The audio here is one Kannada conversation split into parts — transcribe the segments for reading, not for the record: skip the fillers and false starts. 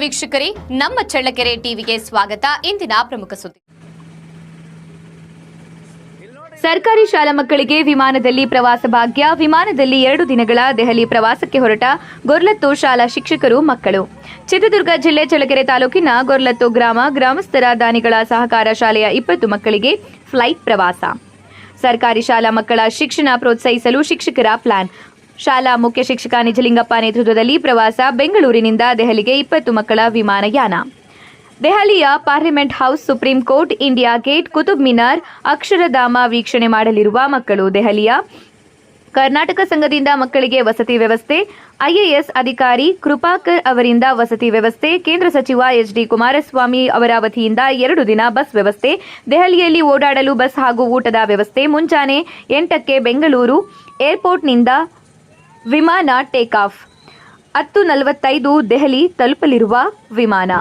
ವೀಕ್ಷಕರೇ, ನಮ್ಮ ಚಳ್ಳಕೆರೆ ಟಿವಿಗೆ ಸ್ವಾಗತ. ಇಂದಿನ ಪ್ರಮುಖ ಸುದ್ದಿ. ಸರ್ಕಾರಿ ಶಾಲಾ ಮಕ್ಕಳಿಗೆ ವಿಮಾನದಲ್ಲಿ ಪ್ರವಾಸ ಭಾಗ್ಯ. ವಿಮಾನದಲ್ಲಿ 2 ದಿನಗಳ ದೆಹಲಿ ಪ್ರವಾಸಕ್ಕೆ ಹೊರಟ ಗೊರ್ಲತ್ತು ಶಾಲಾ ಶಿಕ್ಷಕರು ಮಕ್ಕಳು. ಚಿತ್ರದುರ್ಗ ಜಿಲ್ಲೆ ಚಳ್ಳಕೆರೆ ತಾಲೂಕಿನ ಗೊರ್ಲತ್ತು ಗ್ರಾಮಸ್ಥರ ದಾನಿಗಳ ಸಹಕಾರ ಶಾಲೆಯ 20 ಮಕ್ಕಳಿಗೆ ಫ್ಲೈಟ್ ಪ್ರವಾಸ. ಸರ್ಕಾರಿ ಶಾಲಾ ಮಕ್ಕಳ ಶಿಕ್ಷಣ ಪ್ರೋತ್ಸಾಹಿಸಲು ಶಿಕ್ಷಕರ ಪ್ಲಾನ್. ಶಾಲಾ ಮುಖ್ಯ ಶಿಕ್ಷಕ ನಿಜಲಿಂಗಪ್ಪ ನೇತೃತ್ವದಲ್ಲಿ ಪ್ರವಾಸ. ಬೆಂಗಳೂರಿನಿಂದ ದೆಹಲಿಗೆ 20 ಮಕ್ಕಳ ವಿಮಾನಯಾನ. ದೆಹಲಿಯ parliament house, supreme court, India gate, Qutub Minar, Akshardham ವೀಕ್ಷಣೆ ಮಾಡಲಿರುವ ಮಕ್ಕಳು. ದೆಹಲಿಯ ಕರ್ನಾಟಕ ಸಂಘದಿಂದ ಮಕ್ಕಳಿಗೆ ವಸತಿ ವ್ಯವಸ್ಥೆ. ಐಎಎಸ್ ಅಧಿಕಾರಿ ಕೃಪಾಕರ್ ಅವರಿಂದ ವಸತಿ ವ್ಯವಸ್ಥೆ. ಕೇಂದ್ರ ಸಚಿವ ಎಚ್ಡಿ ಕುಮಾರಸ್ವಾಮಿ ಅವರ ವತಿಯಿಂದ 2 ದಿನ ಬಸ್ ವ್ಯವಸ್ಥೆ. ದೆಹಲಿಯಲ್ಲಿ ಓಡಾಡಲು ಬಸ್ ಹಾಗೂ ಊಟದ ವ್ಯವಸ್ಥೆ. ಮುಂಜಾನೆ 8ಕ್ಕೆ ಬೆಂಗಳೂರು ಏರ್ಪೋರ್ಟ್ನಿಂದ ವಿಮಾನ ಟೇಕ್ ಆಫ್. 10:45 ದೆಹಲಿ ತಲುಪಲಿರುವ ವಿಮಾನ.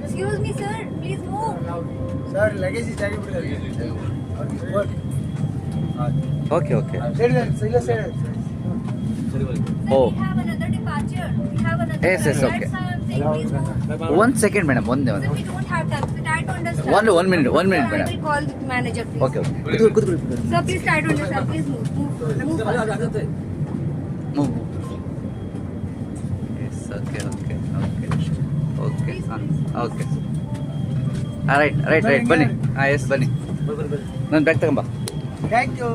Excuse me, sir. Please move. Sir, luggage is taken. Okay. Sir, Oh. we have another departure. We have another. Yes, That's okay. why I'm saying, please move. 1 second, madam. One. Sir, we don't have time. So try to understand. One minute, Sir, I madam. will call the manager, please. Okay. Sir, please try to understand. Please move. Move. Yes. Okay. Okay. All right. Bani. Yes, bani. Nan back ತಗೊಂಬಾ. Thank you.